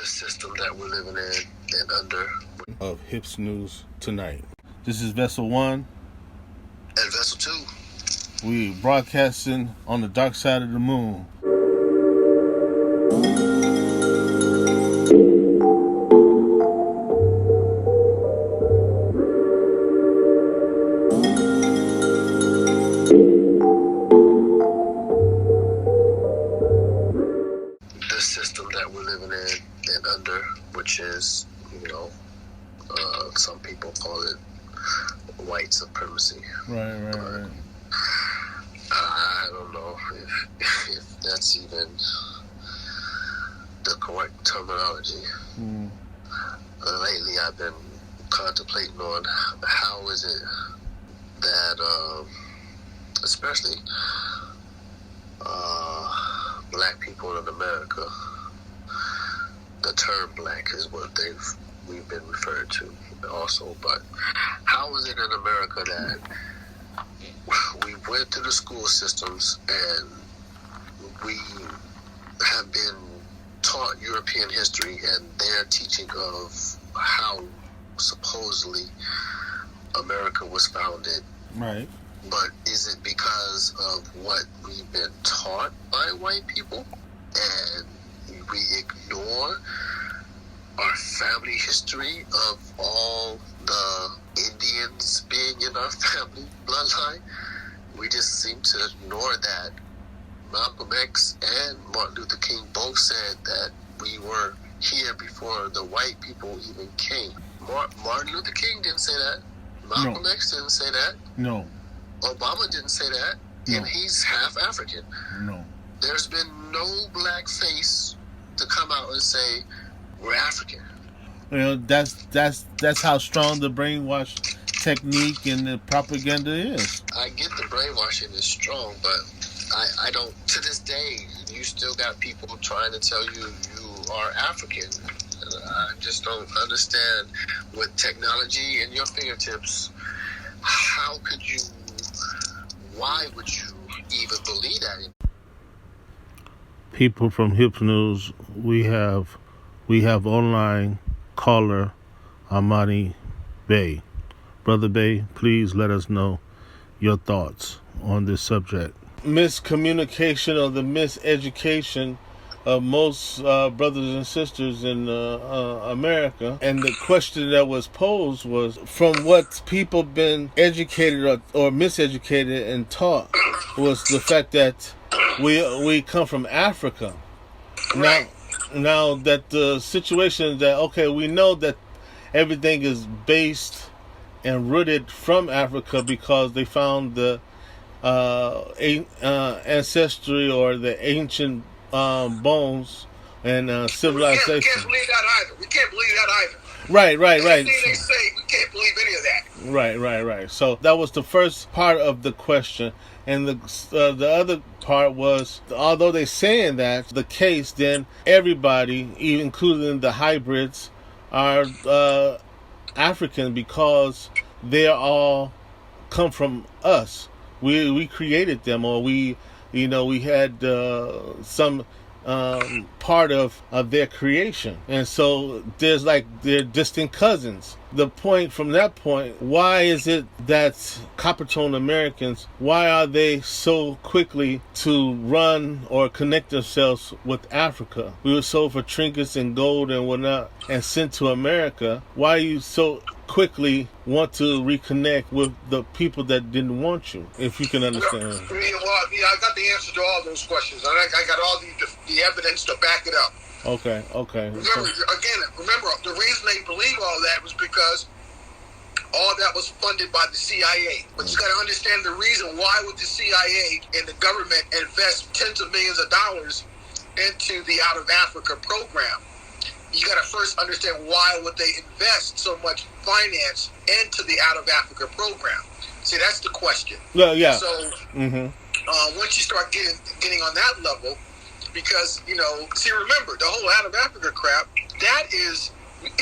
the system that we're living in and under. Of Hips News tonight. This is Vessel 1. And Vessel 2. We broadcasting on the dark side of the moon. The system that we're living in and under, which is, some people call it white supremacy. Right. I don't know if that's even the correct terminology. Lately, I've been contemplating on how is it that, especially black people in America, the term black is what we've been referred to also, but how is it in America that we went through the school systems and we have been taught European history and their teaching of how supposedly America was founded? Right. But is it because of what we've been taught by white people and we ignore our family history of all the Indians being in our family bloodline? We just seem to ignore that. Malcolm X and Martin Luther King both said that we were here before the white people even came. Martin Luther King didn't say that. Malcolm X didn't say that. No. Obama didn't say that. No. And he's half African. No. There's been no black face to come out and say, we're African. That's how strong the brainwash technique and the propaganda is. I get the brainwashing is strong, but I don't, to this day, you still got people trying to tell you you are African. I just don't understand, with technology in your fingertips, why would you even believe that? People from Hips News, we have online caller Amani Bey. Brother Bey, please let us know your thoughts on this subject. Miscommunication or the miseducation of most brothers and sisters in America. And the question that was posed was, from what people been educated or miseducated and taught, was the fact that we come from Africa. Right. Now that the situation that, okay, we know that everything is based and rooted from Africa because they found the ancestry or the ancient bones and civilization. We can't believe that either. Right. Anything they say, we can't believe any of that. Right. So that was the first part of the question. And the other part was, although they're saying that the case, then everybody, even including the hybrids, are African because they all come from us. We created them, or we had some part of their creation, and so they're distant cousins. The point from that point, why is it that copper-toned Americans, why are they so quickly to run or connect themselves with Africa? We were sold for trinkets and gold and whatnot and sent to America. Why are you so quickly want to reconnect with the people that didn't want you, if you can understand? Well, I got the answer to all those questions. I got all the evidence to back it up. Okay. Remember, the reason they believe all that was because all that was funded by the CIA. But you got to understand the reason why would the CIA and the government invest tens of millions of dollars into the Out of Africa program. You got to first understand why would they invest so much finance into the Out of Africa program. See, that's the question. Yeah. So once you start getting on that level, because, remember, the whole Out of Africa crap, that is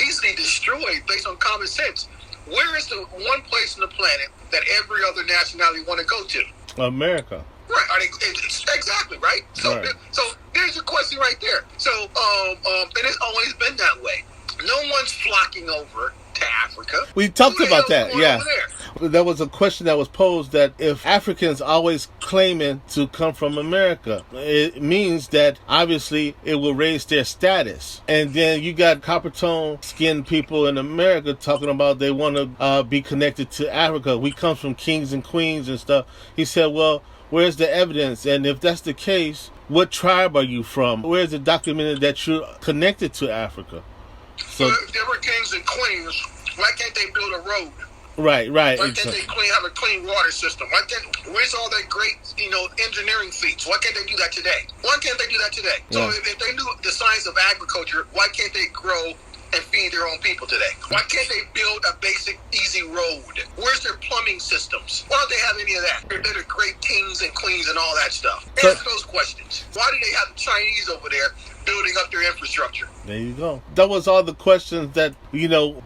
easily destroyed based on common sense. Where is the one place on the planet that every other nationality want to go to? America. Right. Exactly right. So, Right. so there's your question right there. So, and it's always been that way. No one's flocking over to Africa. We talked Who the about hell's that, going yeah. over there? There was a question that was posed that if Africans always claiming to come from America, it means that obviously it will raise their status. And then you got copper tone skinned people in America talking about they want to be connected to Africa. We come from kings and queens and stuff. He said, well, where's the evidence? And if that's the case, what tribe are you from? Where's it documented that you're connected to Africa? So if there were kings and queens, why can't they build a road? right. Why can't they have a clean water system? Where's all that great, engineering feats? Why can't they do that today? Why can't they do that today? So Yeah. if they knew the science of agriculture, why can't they grow and feed their own people today? Why can't they build a basic, easy road? Where's their plumbing systems? Why don't they have any of that? They're the great kings and queens and all that stuff. Answer those questions. Why do they have the Chinese over there building up their infrastructure? There you go. That was all the questions that,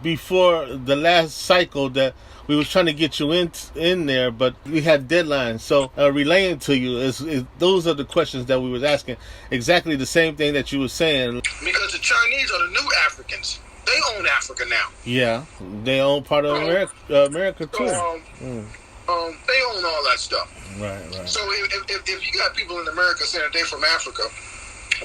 before the last cycle that we was trying to get you in there, but we had deadlines. So relaying to you is those are the questions that we was asking. Exactly the same thing that you were saying. Because the Chinese are the new Africans. They own Africa now. Yeah, they own part of America too. So, they own all that stuff. Right. So if you got people in America saying they're from Africa,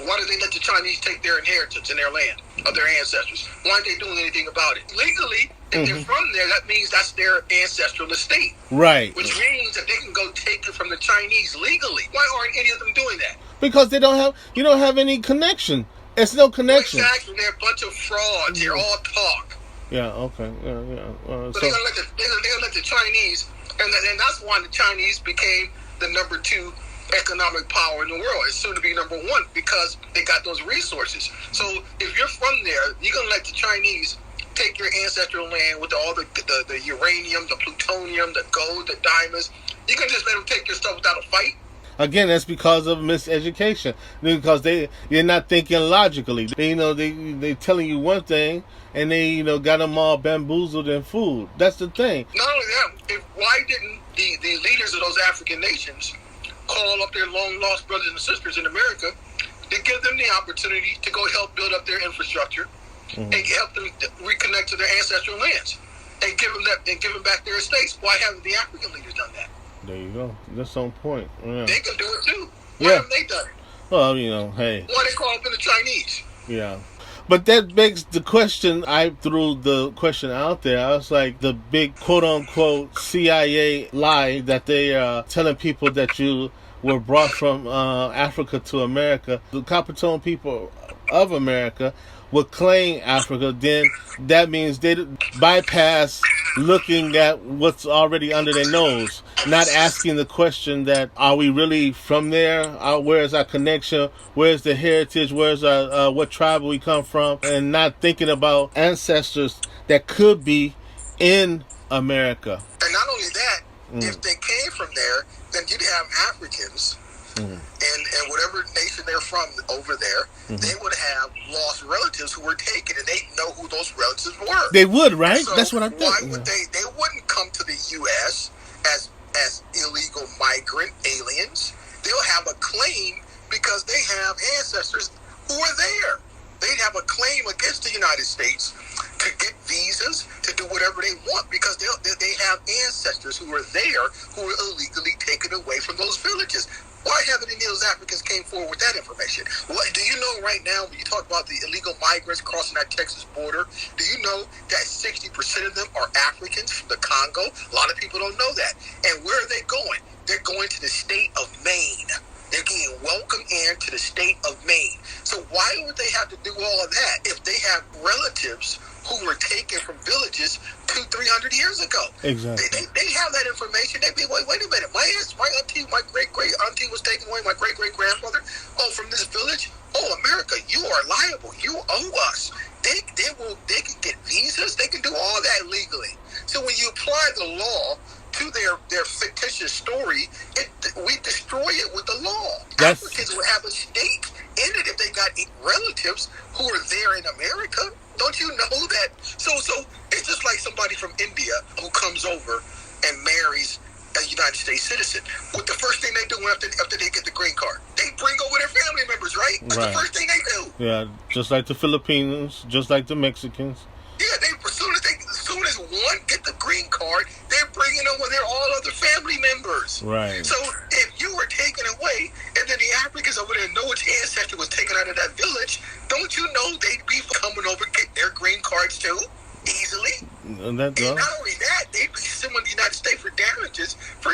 why do they let the Chinese take their inheritance and their land of their ancestors? Why aren't they doing anything about it? Legally, if they're from there, that means that's their ancestral estate. Right. Which means that they can go take it from the Chinese legally. Why aren't any of them doing that? Because you don't have any connection. It's no connection. Well, exactly. They're a bunch of frauds. They're all talk. Yeah, okay. Yeah. So they're gonna let the Chinese, and that's why the Chinese became the number 2 economic power in the world. It's soon to be number 1 because they got those resources. So if you're from there, you're gonna let the Chinese take your ancestral land with all the uranium, the plutonium, the gold, the diamonds. You can just let them take your stuff without a fight. Again, that's because of miseducation. Because they're not thinking logically. They telling you one thing, and they got them all bamboozled and fooled. That's the thing. Not only that, why didn't the leaders of those African nations call up their long lost brothers and sisters in America to give them the opportunity to go help build up their infrastructure and help them reconnect to their ancestral lands and give them back their estates? Why haven't the African leaders done that? There you go. That's on point. Yeah. They can do it too. Why haven't they done it? Well, hey. Why they call up in the Chinese? Yeah. But that begs the question. I threw the question out there. I was like, the big quote-unquote CIA lie that they are telling people that you were brought from Africa to America. The copper tone people of America would claim Africa, then that means they bypass looking at what's already under their nose, not asking the question that, are we really from there? Where's our connection? Where's the heritage? Where's our what tribe we come from? And not thinking about ancestors that could be in America. And not only that, if they came from there, then you'd have Africans and whatever nation they're from over there, they would have lost relatives who were taken, and they know who those relatives were. They would, right? So that's what I think. Why would they wouldn't come to the U.S. as illegal migrant aliens. They'll have a claim because they have ancestors who are there. They'd have a claim against the United States to get visas, to do whatever they want, because they have ancestors who are there who are illegally taken away from those villages. Why haven't any of those Africans came forward with that information? What do you know right now when you talk about the illegal migrants crossing that Texas border? Do you know that 60% of them are Africans from the Congo? A lot of people don't know that. And where are they going? They're going to the state of Maine. They're getting welcome in to the state of Maine. So why would they have to do all of that if they have relatives who were taken from villages 200-300 years ago? Exactly. They have that information. They'd be, wait a minute. My auntie, my great-great auntie was taken away, my great-great-grandmother. Oh, from this village? Oh, America, you are liable. You owe us. They can get visas. They can do all that legally. So when you apply the law to their fictitious story, we destroy it with the law. Africans would have a stake in it if they got relatives who are there in America. Don't you know that? So it's just like somebody from India who comes over and marries a United States citizen. What the first thing they do after they get the green card? They bring over their family members, right? That's the first thing they do. Yeah, just like the Filipinos, just like the Mexicans. Yeah, as soon as one get the green card, they're bringing over their all other family members. Right. So if you were taken away, and then the Africans over there know which ancestor was taken out of that village, don't you know they'd be coming over and get their green cards too, easily? And not only that, they'd be suing the United States for damages for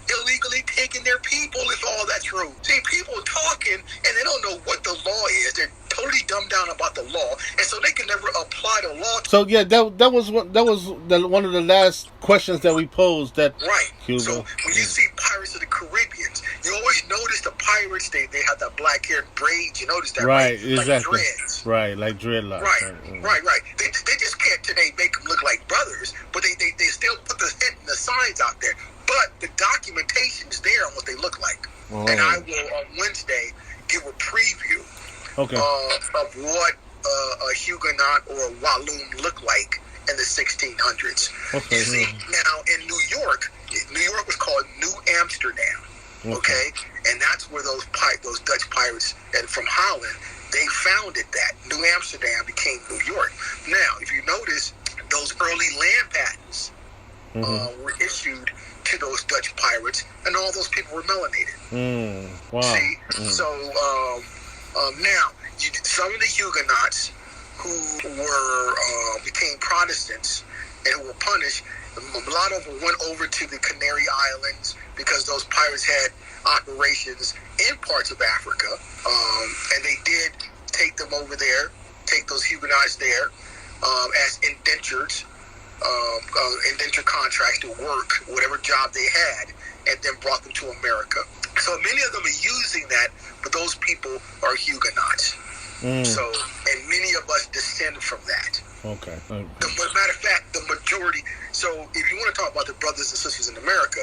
illegally taking their people, if all that's true. See, people talking and they don't know what the law is. They're totally dumbed down about the law, and so they can never apply the law. So yeah, that was one of the last questions that we posed. That right. Cuba. So when you see Pirates of the Caribbean, you always notice the pirates. They have that black hair braids. You notice that, right? Exactly. Like dreads. Right, like dreadlocks. Right. They just can't today make them look like brothers, but they still put the signs out there. But the documentation is there on what they look like. Oh. And I will on Wednesday give a preview of what a Huguenot or a Walloon looked like in the 1600s. Okay. You see, now in New York was called New Amsterdam. Okay, and that's where those Dutch pirates and from Holland, they founded that. New Amsterdam became New York. Now, if you notice, those early land patents were issued to those Dutch pirates, and all those people were melanated. Wow. See, so now some of the Huguenots who were became Protestants and who were punished, a lot of them went over to the Canary Islands because those pirates had operations in parts of Africa, and they did take them over there, take those Huguenots there as indentures, indenture contracts to work whatever job they had, and then brought them to America. So many of them are using that, but those people are Huguenots. So, and many of us descend from that. Okay. Matter of fact, the majority. So, if you want to talk about the brothers and sisters in America,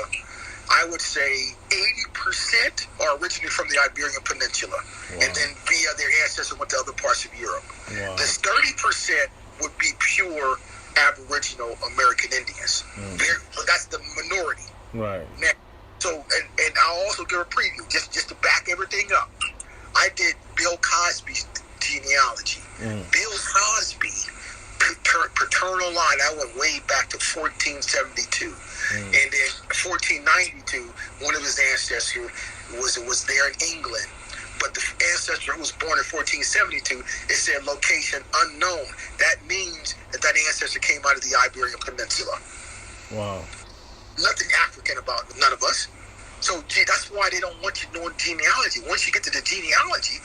I would say 80% are originally from the Iberian Peninsula, and then via their ancestors went to other parts of Europe. This 30% would be pure Aboriginal American Indians. But that's the minority. Right. Now, so, and I'll also give a preview just to back everything up. I did Bill Cosby's genealogy. Bill Cosby, paternal line, I went way back to 1472. And then 1492, one of his ancestors was there in England. But the ancestor who was born in 1472, it said location unknown. That means that ancestor came out of the Iberian Peninsula. Wow. Nothing African about none of us. So that's why they don't want you knowing genealogy. Once you get to the genealogy,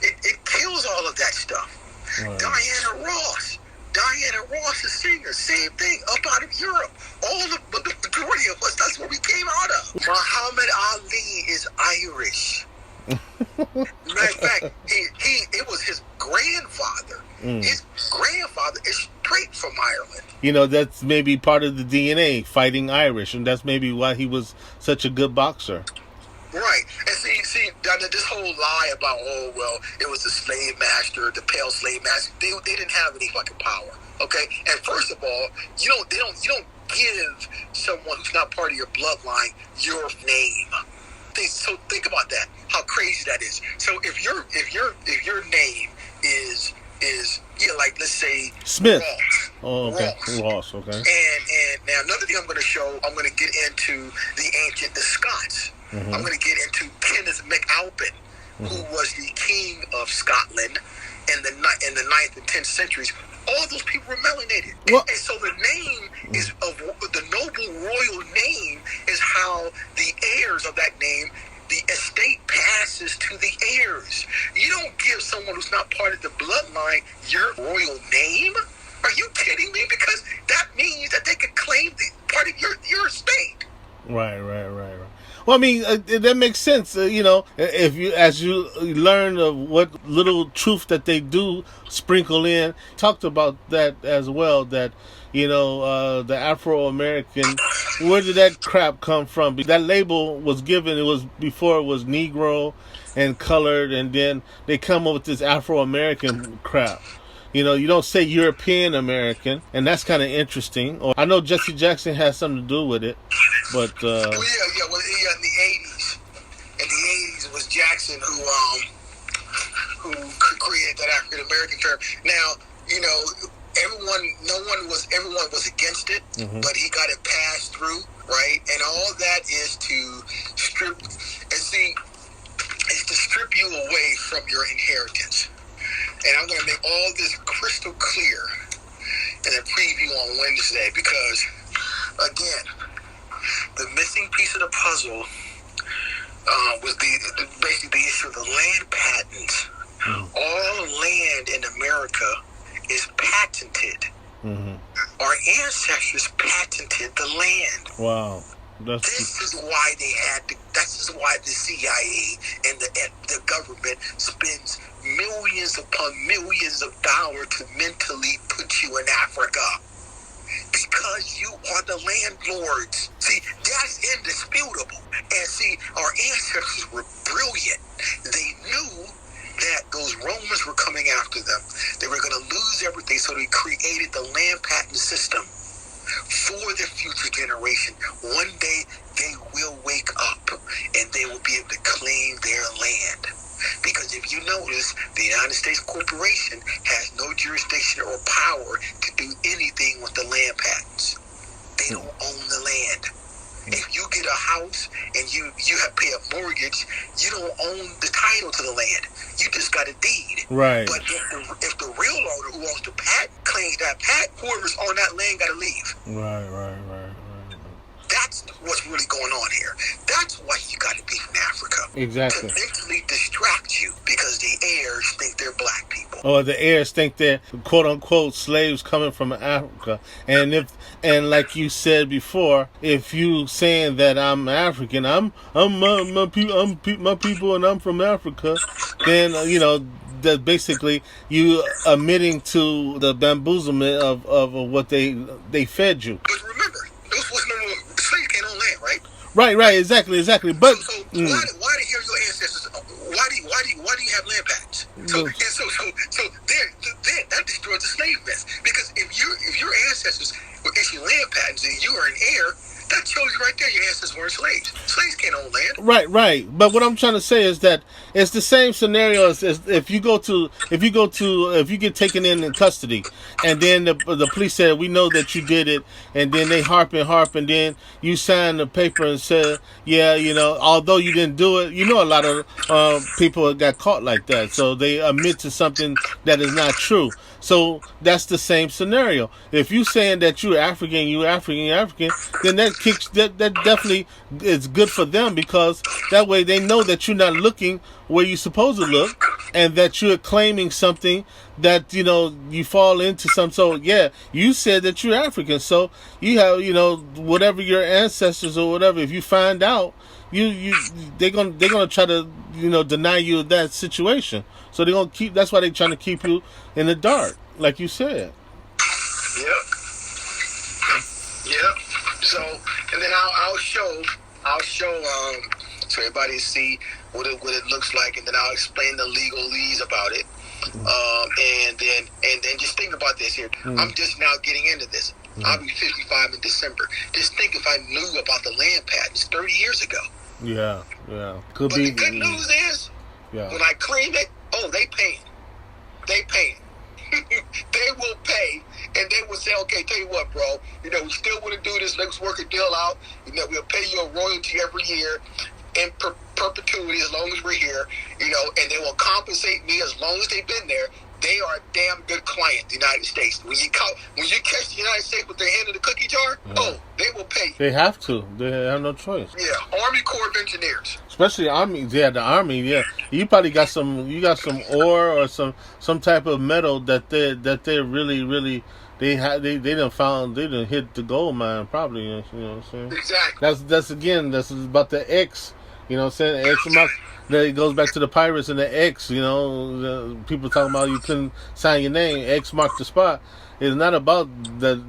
it kills all of that stuff. Right. Diana Ross, a singer, same thing, up out of Europe. The majority of us, that's where we came out of. Muhammad Ali is Irish. Matter of fact, it was his grandfather. His grandfather is straight from Ireland. That's maybe part of the DNA, fighting Irish, and that's maybe why he was such a good boxer. Right. And see, this whole lie about, it was the slave master, the pale slave master, they didn't have any fucking power. Okay? And first of all, you don't give someone who's not part of your bloodline your name. So think about that, how crazy that is. So if your name is like, let's say Smith. Ross. Oh, okay. Ross, okay. And now another thing I'm going to get into the Scots. I'm going to get into Kenneth MacAlpin, who was the king of Scotland in the 9th and 10th centuries. All those people were melanated. And so the name is of the noble royal name is how the heirs of that name, the estate passes to the heirs. You don't give someone who's not part of the bloodline your royal name. Are you kidding me? Because that means that they could claim the part of your estate. Right. Well, I mean, that makes sense. If as you learn of what little truth that they do sprinkle in, talked about that as well. That the Afro-American, where did that crap come from? That label was given. It was before it was Negro and colored, and then they come up with this Afro-American crap. You don't say European American, and that's kind of interesting. Or I know Jesse Jackson has something to do with it. But Well, in the '80s. In the '80s, it was Jackson who created that African American term. Now, everyone was against it, but he got it passed through, right? And all that is to strip you away from your inheritance. And I'm going to make all this crystal clear in a preview on Wednesday because, again, the missing piece of the puzzle was basically the issue of the land patents. All land in America is patented. Our ancestors patented the land. Wow. This is why this is why the CIA and the government spends millions upon millions of dollars to mentally put you in Africa. Because you are the landlords. See, that's indisputable. And see, our ancestors were brilliant. They knew that those Romans were coming after them. They were going to lose everything, so they created the land patent system for the future generation. One day, they will wake up, and they will be able to claim their land. Because if you notice, the United States Corporation has no jurisdiction or power to do anything with the land patents. They don't own the land. If you get a house and you have to pay a mortgage, you don't own the title to the land. You just got a deed. Right. But if the real owner who owns the patent claims that patent, whoever's on that land got to leave. Right. That's what's really going on here. That's why you got to be from Africa. Exactly. To mentally distract you because the heirs think they're black people. Or the heirs think they're quote unquote slaves coming from Africa. And like you said before, if you saying that I'm African, I'm my people and I'm from Africa, then that basically you admitting to the bamboozlement of what they fed you. But remember, those was no slaves can't own land, right? Right, exactly. But so why do your ancestors? Why do you have land patents? So that destroys the slave myth. Because if your ancestors were issuing land patents and you are an heir, that shows you right there your ancestors weren't slaves. Slaves can't own land. Right. But what I'm trying to say is that it's the same scenario as if you get taken in custody, and then the police said we know that you did it, and then they harp, and then you sign the paper and say, yeah, although you didn't do it, a lot of people got caught like that, so they admit to something that is not true. So that's the same scenario. If you saying that you're African, then that definitely is good for them, because that way they know that you're not looking where you're supposed to look, and that you're claiming something that you fall into some. So yeah, you said that you're African, so you have whatever your ancestors or whatever. If you find out, they're gonna try to deny you that situation. So they're gonna keep. That's why they're trying to keep you in the dark, like you said. Yep. So, and then I'll show so everybody see what it looks like, and then I'll explain the legalese about it. And then just think about this here. I'm just now getting into this. I'll be 55 in December. Just think if I knew about the land patents 30 years ago. Yeah. But the good news is, when I claim it, they paying. They will pay, and they will say, okay, tell you what, bro, we still want to do this. Let's work a deal out. We'll pay you a royalty every year in perpetuity as long as we're here, and they will compensate me as long as they've been there. They are a damn good client, the United States. When you catch the United States with their hand in the cookie jar, they will pay you. They have to. They have no choice. Yeah, Army Corps of Engineers. Especially Army. Yeah, the Army. Yeah, you probably got some. You got some ore or some type of metal that they really they done hit the gold mine probably. You know what I'm saying? Exactly. That's about the X. You know what I'm saying? X mark. It goes back to the pirates and the X. The people talking about you couldn't sign your name. X marked the spot. It's not about the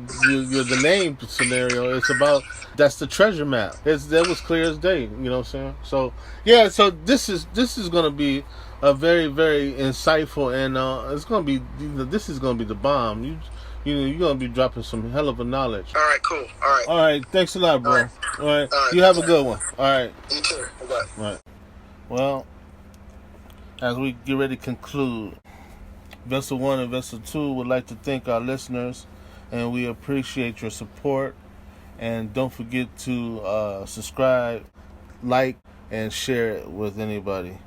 name scenario. It's about that's the treasure map. That was clear as day. You know what I'm saying? So yeah. So this is gonna be a very, very insightful, and it's gonna be. This is gonna be the bomb. You're gonna be dropping some hell of a knowledge. All right, cool. All right. All right. Thanks a lot, bro. All right. You have a good one. All right. You too. Bye. All right. Well, as we get ready to conclude, Vessel 1 and Vessel 2 would like to thank our listeners, and we appreciate your support. And don't forget to subscribe, like, and share it with anybody.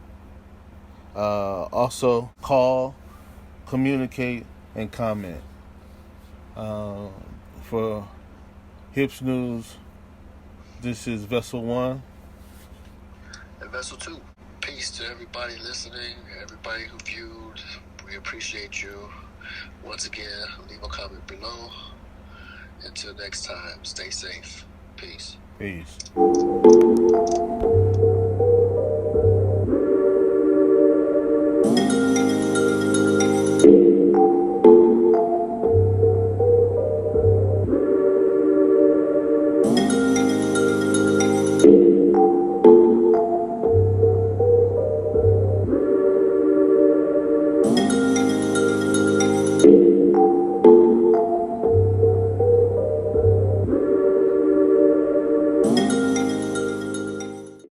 Also, call, communicate, and comment. For Hips News, this is Vessel 1. And Vessel 2. Peace to everybody listening, everybody who viewed. We appreciate you. Once again, leave a comment below. Until next time, stay safe. Peace. Peace.